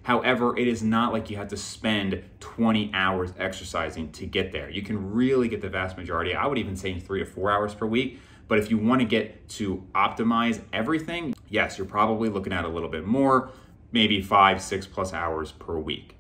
However, it is not like you have to spend 20 hours exercising to get there. You can really get the vast majority. I would even say 3 to 4 hours per week. But if you want to get to optimize everything, yes, you're probably looking at a little bit more, maybe 5, 6+ hours per week.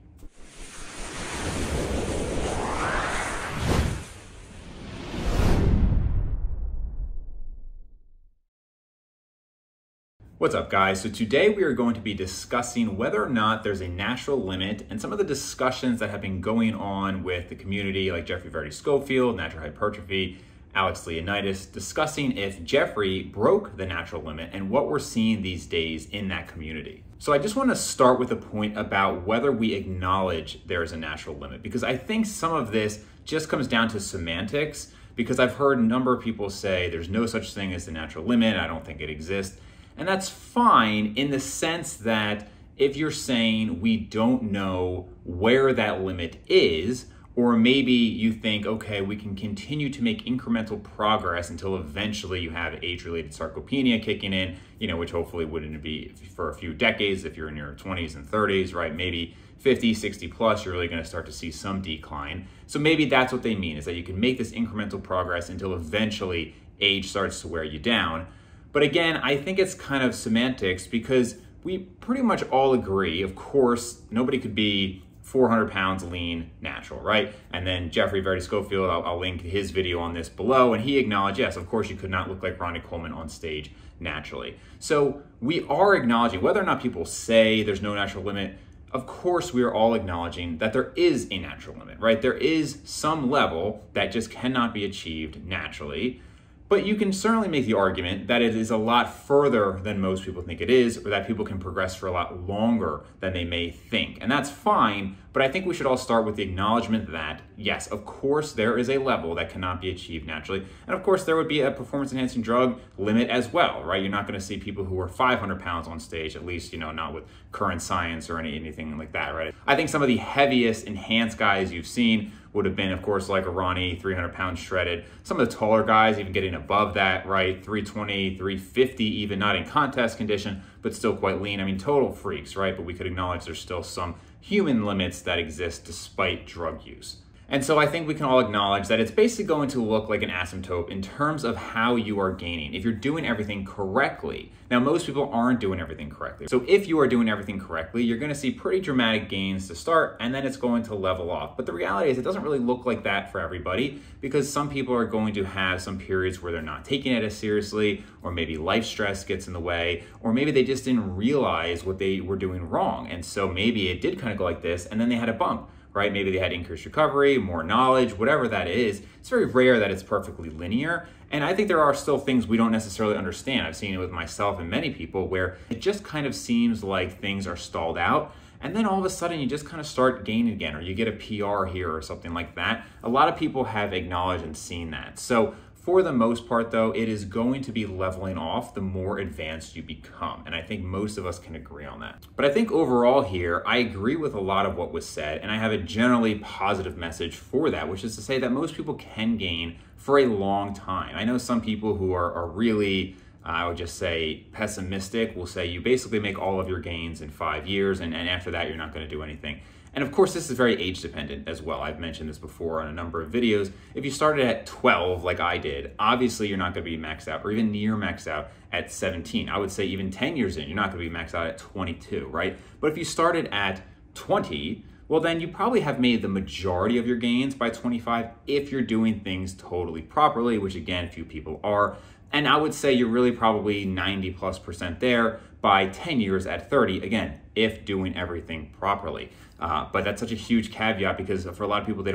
What's up, guys? So today we are going to be discussing whether or not there's a natural limit and some of the discussions that have been going on with the community like Jeffrey Schofield, Natural Hypertrophy, Alex Leonidas, discussing if Jeffrey broke the natural limit and what we're seeing these days in that community. So I just want to start with a point about whether we acknowledge there is a natural limit, because I think some of this just comes down to semantics, because I've heard a number of people say there's no such thing as the natural limit. I don't think it exists. And that's fine in the sense that if you're saying we don't know where that limit is, or maybe you think, okay, we can continue to make incremental progress until eventually you have age-related sarcopenia kicking in, which hopefully wouldn't be for a few decades if you're in your 20s and 30s, right? Maybe 50, 60 plus, you're really gonna start to see some decline. So maybe that's what they mean, is that you can make this incremental progress until eventually age starts to wear you down. But again, I think it's kind of semantics, because we pretty much all agree, of course, nobody could be 400 pounds lean natural, right? And then Jeffrey Schofield, I'll link his video on this below, and he acknowledged, yes, of course you could not look like Ronnie Coleman on stage naturally. So we are acknowledging, whether or not people say there's no natural limit, of course we are all acknowledging that there is a natural limit, right? There is some level that just cannot be achieved naturally. But you can certainly make the argument that it is a lot further than most people think it is, or that people can progress for a lot longer than they may think. And that's fine, but I think we should all start with the acknowledgement that, yes, of course, there is a level that cannot be achieved naturally. And of course, there would be a performance-enhancing drug limit as well, right? You're not gonna see people who are 500 pounds on stage, at least, not with current science or anything like that, right? I think some of the heaviest enhanced guys you've seen would have been, of course, like a Ronnie, 300 pounds shredded. Some of the taller guys even getting above that, right? 320, 350 even, not in contest condition, but still quite lean. I mean, total freaks, right? But we could acknowledge there's still some human limits that exist despite drug use. And so I think we can all acknowledge that it's basically going to look like an asymptote in terms of how you are gaining, if you're doing everything correctly. Now, most people aren't doing everything correctly. So if you are doing everything correctly, you're gonna see pretty dramatic gains to start, and then it's going to level off. But the reality is it doesn't really look like that for everybody, because some people are going to have some periods where they're not taking it as seriously, or maybe life stress gets in the way, or maybe they just didn't realize what they were doing wrong. And so maybe it did kind of go like this, and then they had a bump. Right? Maybe they had increased recovery, more knowledge, whatever that is. It's very rare that it's perfectly linear. And I think there are still things we don't necessarily understand. I've seen it with myself and many people where it just kind of seems like things are stalled out. And then all of a sudden you just kind of start gaining again, or you get a PR here or something like that. A lot of people have acknowledged and seen that. So for the most part though, it is going to be leveling off the more advanced you become. And I think most of us can agree on that. But I think overall here, I agree with a lot of what was said, and I have a generally positive message for that, which is to say that most people can gain for a long time. I know some people who are really, I would just say pessimistic, will say you basically make all of your gains in 5 years, and after that, you're not gonna do anything. And of course, this is very age dependent as well. I've mentioned this before on a number of videos. If you started at 12, like I did, obviously you're not gonna be maxed out or even near maxed out at 17. I would say even 10 years in, you're not gonna be maxed out at 22, right? But if you started at 20, well then you probably have made the majority of your gains by 25 if you're doing things totally properly, which again, few people are. And I would say you're really probably 90+% there by 10 years at 30, again, if doing everything properly. But that's such a huge caveat, because for a lot of people, we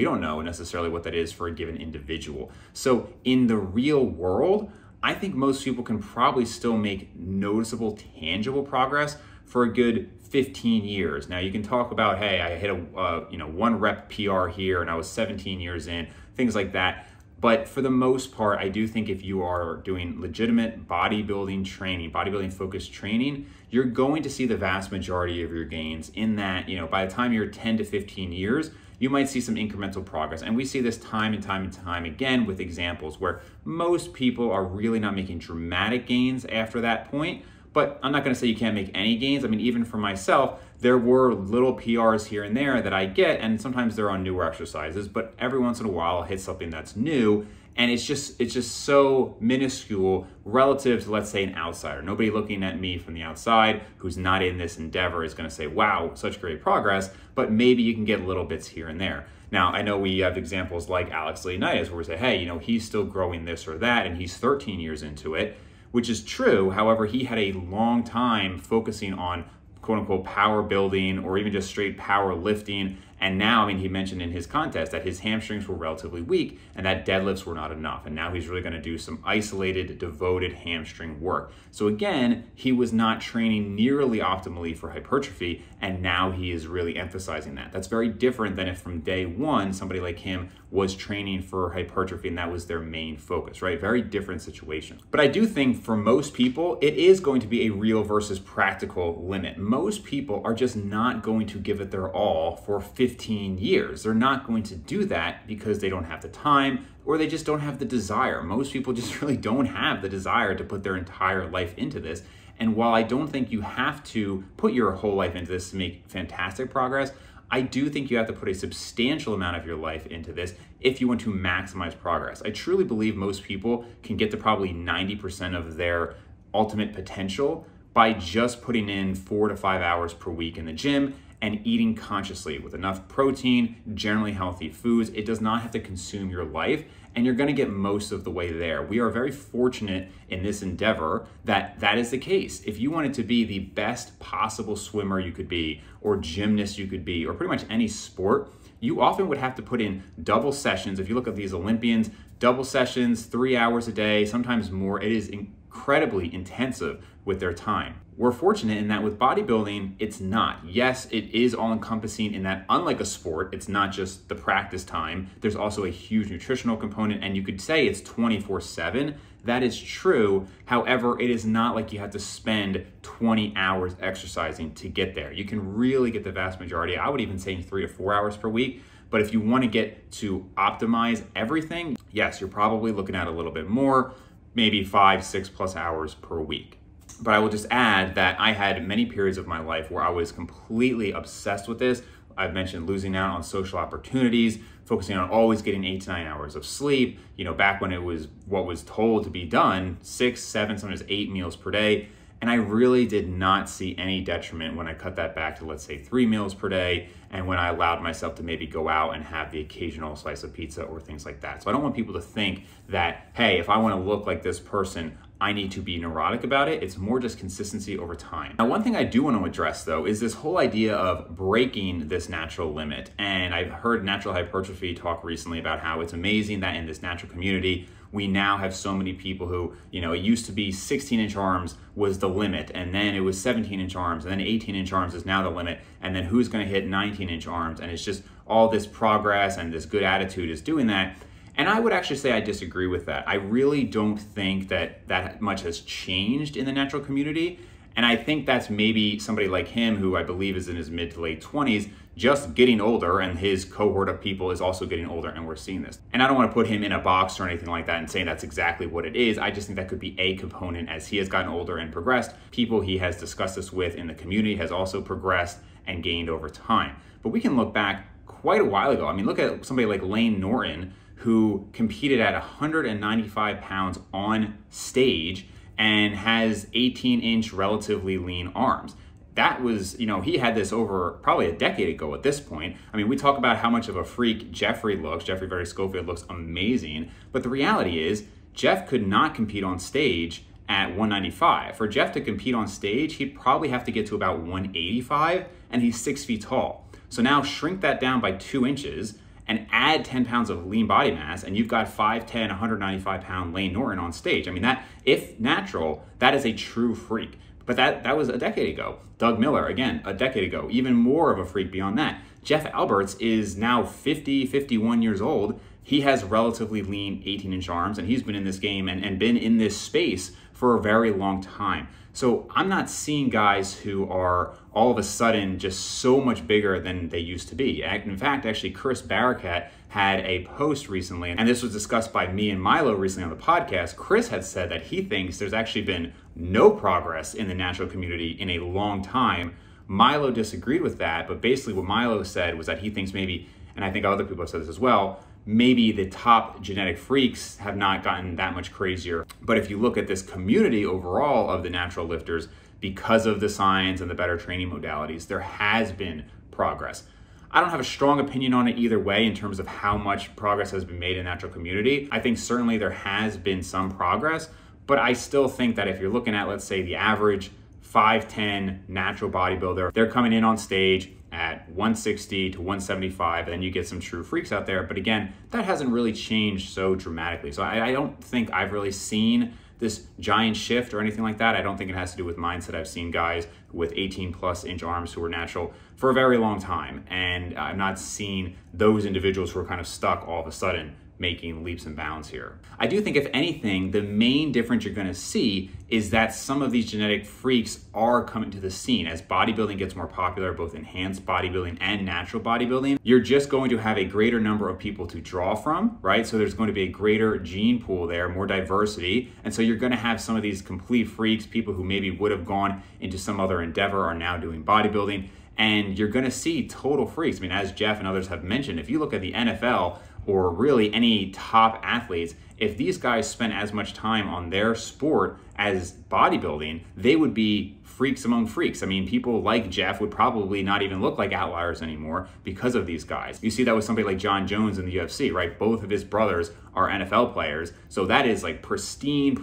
don't know necessarily what that is for a given individual. So in the real world, I think most people can probably still make noticeable, tangible progress for a good 15 years. Now you can talk about, hey, I hit a 1 rep PR here and I was 17 years in, things like that. But for the most part, I do think if you are doing legitimate bodybuilding training, bodybuilding focused training, you're going to see the vast majority of your gains in that, by the time you're 10 to 15 years, you might see some incremental progress. And we see this time and time and time again with examples where most people are really not making dramatic gains after that point. But I'm not gonna say you can't make any gains. I mean, even for myself, there were little PRs here and there that I get, and sometimes they're on newer exercises, but every once in a while I'll hit something that's new, and it's just so minuscule relative to, let's say, an outsider. Nobody looking at me from the outside who's not in this endeavor is gonna say, wow, such great progress, but maybe you can get little bits here and there. Now, I know we have examples like Alex Leonidas where we say, hey, he's still growing this or that, and he's 13 years into it, which is true. However, he had a long time focusing on quote unquote power building or even just straight power lifting. And now, he mentioned in his contest that his hamstrings were relatively weak and that deadlifts were not enough. And now he's really going to do some isolated, devoted hamstring work. So again, he was not training nearly optimally for hypertrophy, and now he is really emphasizing that. That's very different than if from day one, somebody like him was training for hypertrophy and that was their main focus, right? Very different situation. But I do think for most people, it is going to be a real versus practical limit. Most people are just not going to give it their all for 15 years. They're not going to do that because they don't have the time or they just don't have the desire. Most people just really don't have the desire to put their entire life into this. And while I don't think you have to put your whole life into this to make fantastic progress, I do think you have to put a substantial amount of your life into this if you want to maximize progress. I truly believe most people can get to probably 90% of their ultimate potential by just putting in 4 to 5 hours per week in the gym and eating consciously with enough protein, generally healthy foods. It does not have to consume your life, and you're gonna get most of the way there. We are very fortunate in this endeavor that that is the case. If you wanted to be the best possible swimmer you could be, or gymnast you could be, or pretty much any sport, you often would have to put in double sessions. If you look at these Olympians, double sessions, 3 hours a day, sometimes more. It is incredibly intensive with their time. We're fortunate in that with bodybuilding, it's not. Yes, it is all encompassing in that, unlike a sport, it's not just the practice time. There's also a huge nutritional component, and you could say it's 24/7. That is true. However, it is not like you have to spend 20 hours exercising to get there. You can really get the vast majority. I would even say 3 to 4 hours per week. But if you want to get to optimize everything, yes, you're probably looking at a little bit more, maybe 5, 6+ hours per week. But I will just add that I had many periods of my life where I was completely obsessed with this. I've mentioned losing out on social opportunities, focusing on always getting 8 to 9 hours of sleep. Back when it was what was told to be done, 6, 7, sometimes 8 meals per day. And I really did not see any detriment when I cut that back to, let's say, 3 meals per day, and when I allowed myself to maybe go out and have the occasional slice of pizza or things like that. So I don't want people to think that, hey, if I want to look like this person, I need to be neurotic about it. It's more just consistency over time. Now, one thing I do want to address though is this whole idea of breaking this natural limit. And I've heard natural hypertrophy talk recently about how it's amazing that in this natural community, we now have so many people who, it used to be 16-inch arms was the limit, and then it was 17-inch arms, and then 18-inch arms is now the limit, and then who's gonna hit 19-inch arms? And it's just all this progress and this good attitude is doing that. And I would actually say I disagree with that. I really don't think that much has changed in the natural community. And I think that's maybe somebody like him, who I believe is in his mid to late 20s, just getting older, and his cohort of people is also getting older, and we're seeing this. And I don't want to put him in a box or anything like that and saying that's exactly what it is. I just think that could be a component as he has gotten older and progressed. People he has discussed this with in the community has also progressed and gained over time. But we can look back quite a while ago. Look at somebody like Lane Norton, who competed at 195 pounds on stage and has 18-inch relatively lean arms. That was, he had this over probably a decade ago at this point. We talk about how much of a freak Jeffrey looks. Jeffrey Very Schofield looks amazing. But the reality is, Jeff could not compete on stage at 195. For Jeff to compete on stage, he'd probably have to get to about 185, and he's 6 feet tall. So now shrink that down by 2 inches and add 10 pounds of lean body mass, and you've got 5'10", 195-pound Lane Norton on stage. That, if natural, that is a true freak. But that was a decade ago. Doug Miller, again, a decade ago, even more of a freak beyond that. Jeff Alberts is now 50, 51 years old. He has relatively lean 18-inch arms, and he's been in this game and been in this space for a very long time. So I'm not seeing guys who are all of a sudden just so much bigger than they used to be. In fact, actually, Chris Barakat had a post recently, and this was discussed by me and Milo recently on the podcast. Chris had said that he thinks there's actually been no progress in the natural community in a long time, Milo disagreed with that, but basically what Milo said was that he thinks maybe, and I think other people have said this as well, maybe the top genetic freaks have not gotten that much crazier. But if you look at this community overall of the natural lifters, because of the science and the better training modalities, there has been progress. I don't have a strong opinion on it either way in terms of how much progress has been made in the natural community. I think certainly there has been some progress, but I still think that if you're looking at, let's say, the average 5'10" natural bodybuilder, they're coming in on stage at 160 to 175, and then you get some true freaks out there. But again, that hasn't really changed so dramatically. So I don't think I've really seen this giant shift or anything like that. I don't think it has to do with mindset. I've seen guys with 18+ inch arms who are natural for a very long time, and I've not seen those individuals who are kind of stuck all of a sudden making leaps and bounds here. I do think, if anything, the main difference you're gonna see is that some of these genetic freaks are coming to the scene. As bodybuilding gets more popular, both enhanced bodybuilding and natural bodybuilding, you're just going to have a greater number of people to draw from, right? So there's going to be a greater gene pool there, more diversity. And so you're gonna have some of these complete freaks, people who maybe would have gone into some other endeavor are now doing bodybuilding. And you're gonna see total freaks. I mean, as Jeff and others have mentioned, if you look at the NFL, or really any top athletes, if these guys spent as much time on their sport as bodybuilding, they would be freaks among freaks. I mean, people like Jeff would probably not even look like outliers anymore because of these guys. You see that with somebody like John Jones in the UFC, right? Both of his brothers are NFL players. So that is like pristine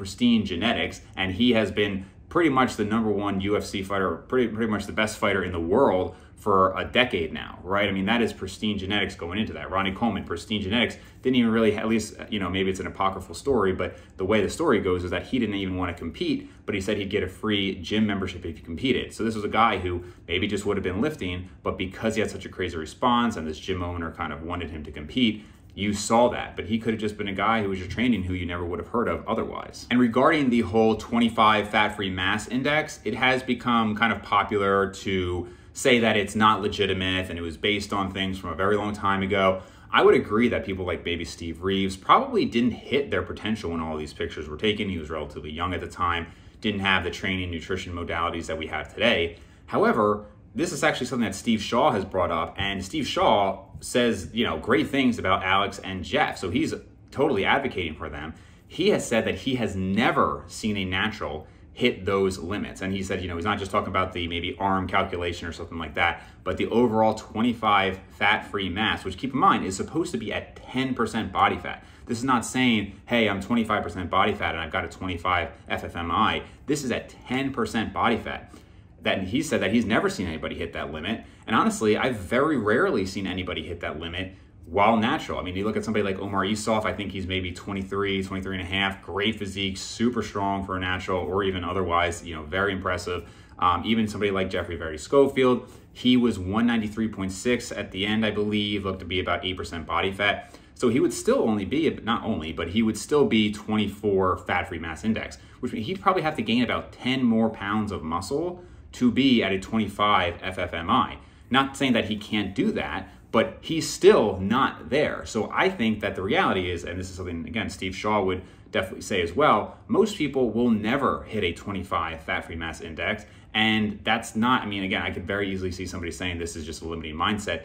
genetics. And he has been pretty much the #1 UFC fighter, pretty much the best fighter in the world for a decade now, right? I mean, that is pristine genetics going into that. Ronnie Coleman, pristine genetics, didn't even really, at least, you know, maybe it's an apocryphal story, but the way the story goes is that he didn't even want to compete, but he said he'd get a free gym membership if he competed. So this was a guy who maybe just would have been lifting, but because he had such a crazy response and this gym owner kind of wanted him to compete, you saw that. But he could have just been a guy who was just training who you never would have heard of otherwise. And regarding the whole 25 fat-free mass index, it has become kind of popular to say that it's not legitimate and it was based on things from a very long time ago. I would agree that people like baby Steve Reeves probably didn't hit their potential when all these pictures were taken. He was relatively young at the time, didn't have the training nutrition modalities that we have today. However, this is actually something that Steve Shaw has brought up, and Steve Shaw says, you know, great things about Alex and Jeff, so he's totally advocating for them. He has said that he has never seen a natural hit those limits. And he said, you know, he's not just talking about the maybe arm calculation or something like that, but the overall 25 fat-free mass, which, keep in mind, is supposed to be at 10% body fat. This is not saying, hey, I'm 25% body fat and I've got a 25 FFMI. This is at 10% body fat. That he said that he's never seen anybody hit that limit. And honestly, I've very rarely seen anybody hit that limit while natural. I mean, you look at somebody like Omar Isuf, I think he's maybe 23 and a half, great physique, super strong for a natural, or even otherwise, you know, very impressive. Even somebody like Jeffrey Verity Schofield, he was 193.6 at the end, I believe, looked to be about 8% body fat. So he would still only be, not only, but he would still be 24 fat-free mass index, which means he'd probably have to gain about 10 more pounds of muscle to be at a 25 FFMI. Not saying that he can't do that, but he's still not there. So I think that the reality is, and this is something, again, Steve Shaw would definitely say as well, most people will never hit a 25 fat-free mass index. And that's not, I mean, again, I could very easily see somebody saying this is just a limiting mindset,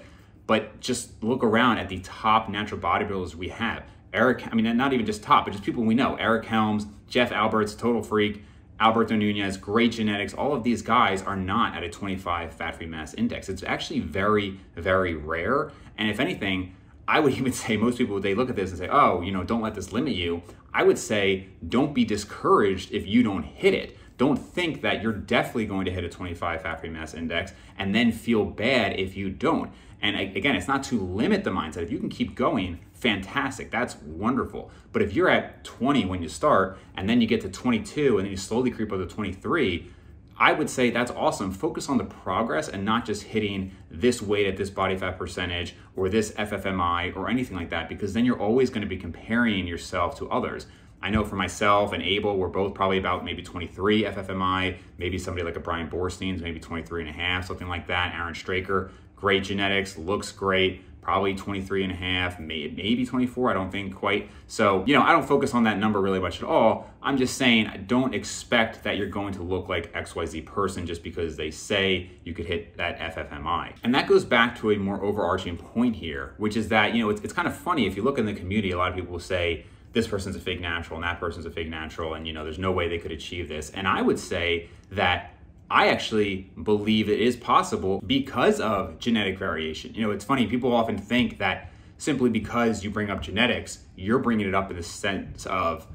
but just look around at the top natural bodybuilders we have. Eric, I mean, not even just top, but just people we know. Eric Helms, Jeff Alberts, total freak, Alberto Nunez, great genetics. All of these guys are not at a 25 fat-free mass index. It's actually very, very rare. And if anything, I would even say most people, they look at this and say, oh, you know, don't let this limit you. I would say, don't be discouraged if you don't hit it. Don't think that you're definitely going to hit a 25 fat-free mass index and then feel bad if you don't. And again, it's not to limit the mindset. If you can keep going, fantastic, that's wonderful. But if you're at 20 when you start, and then you get to 22, and then you slowly creep up to 23, I would say that's awesome. Focus on the progress and not just hitting this weight at this body fat percentage or this FFMI or anything like that, because then you're always going to be comparing yourself to others. I know for myself and Abel, we're both probably about maybe 23 FFMI, maybe somebody like a Brian Borstein's maybe 23 and a half, something like that. Aaron Straker, great genetics, looks great, probably 23 and a half, maybe 24, I don't think quite. So, you know, I don't focus on that number really much at all. I'm just saying, I don't expect that you're going to look like XYZ person just because they say you could hit that FFMI. And that goes back to a more overarching point here, which is that, you know, it's kind of funny if you look in the community, a lot of people will say, this person's a fake natural and that person's a fake natural, and, you know, there's no way they could achieve this. And I would say that I actually believe it is possible because of genetic variation. You know, it's funny, people often think that simply because you bring up genetics, you're bringing it up in the sense of,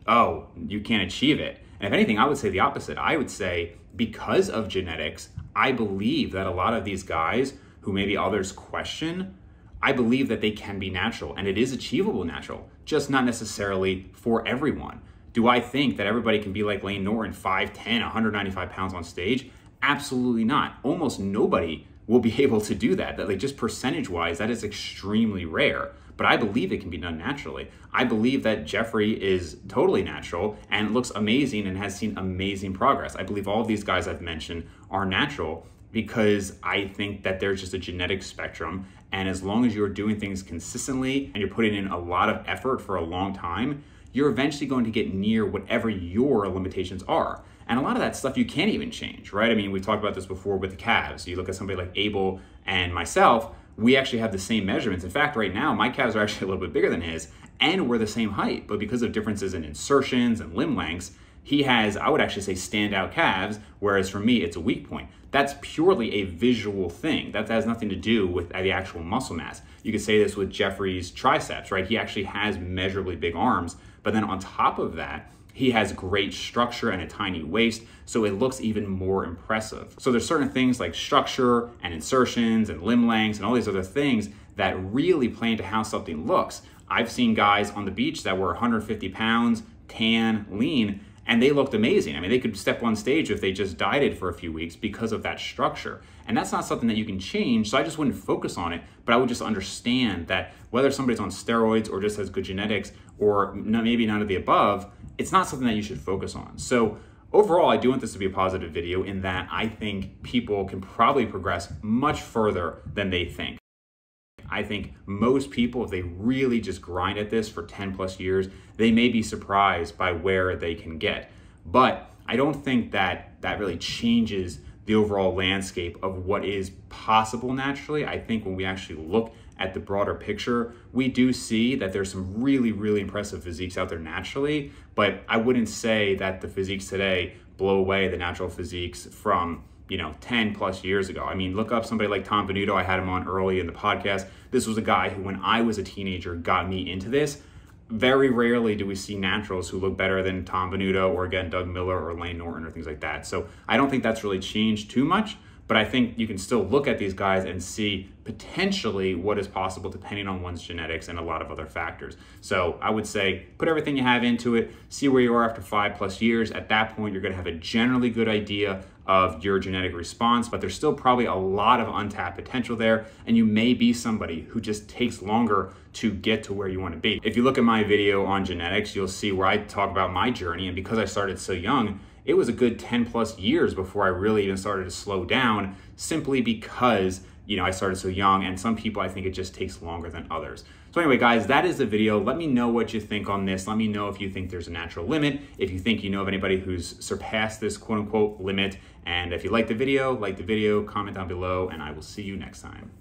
oh, you can't achieve it. And if anything, I would say the opposite. I would say because of genetics, I believe that a lot of these guys who maybe others question, I believe that they can be natural and it is achievable natural, just not necessarily for everyone. Do I think that everybody can be like Layne Norton, 5'10", 195 pounds on stage? Absolutely not. Almost nobody will be able to do that. That, like, just percentage-wise, that is extremely rare. But I believe it can be done naturally. I believe that Jeffrey is totally natural and looks amazing and has seen amazing progress. I believe all of these guys I've mentioned are natural because I think that there's just a genetic spectrum. And as long as you're doing things consistently and you're putting in a lot of effort for a long time, you're eventually going to get near whatever your limitations are. And a lot of that stuff you can't even change, right? I mean, we've talked about this before with the calves. You look at somebody like Abel and myself, we actually have the same measurements. In fact, right now, my calves are actually a little bit bigger than his, and we're the same height. But because of differences in insertions and limb lengths, he has, I would actually say, standout calves, whereas for me, it's a weak point. That's purely a visual thing. That has nothing to do with the actual muscle mass. You could say this with Jeffrey's triceps, right? He actually has measurably big arms, but then on top of that, he has great structure and a tiny waist, so it looks even more impressive. So there's certain things like structure and insertions and limb lengths and all these other things that really play into how something looks. I've seen guys on the beach that were 150 pounds, tan, lean, and they looked amazing. I mean, they could step on stage if they just dieted for a few weeks because of that structure. And that's not something that you can change, so I just wouldn't focus on it, but I would just understand that whether somebody's on steroids or just has good genetics or maybe none of the above, it's not something that you should focus on. So overall, I do want this to be a positive video in that I think people can probably progress much further than they think. I think most people, if they really just grind at this for 10 plus years, they may be surprised by where they can get. But I don't think that that really changes the overall landscape of what is possible naturally. I think when we actually look at the broader picture, we do see that there's some really, really impressive physiques out there naturally, but I wouldn't say that the physiques today blow away the natural physiques from, you know, 10 plus years ago. I mean, look up somebody like Tom Venuto. I had him on early in the podcast. This was a guy who, when I was a teenager, got me into this. Very rarely do we see naturals who look better than Tom Venuto or, again, Doug Miller or Layne Norton or things like that. So I don't think that's really changed too much, but I think you can still look at these guys and see potentially what is possible depending on one's genetics and a lot of other factors. So I would say put everything you have into it, see where you are after 5+ years. At that point, you're gonna have a generally good idea of your genetic response, but there's still probably a lot of untapped potential there, and you may be somebody who just takes longer to get to where you want to be. If you look at my video on genetics, you'll see where I talk about my journey, and because I started so young, it was a good 10+ years before I really even started to slow down, simply because, you know, I started so young, and some people, I think it just takes longer than others. So anyway, guys, that is the video. Let me know what you think on this. Let me know if you think there's a natural limit, if you think you know of anybody who's surpassed this quote unquote limit. And if you like the video, comment down below, and I will see you next time.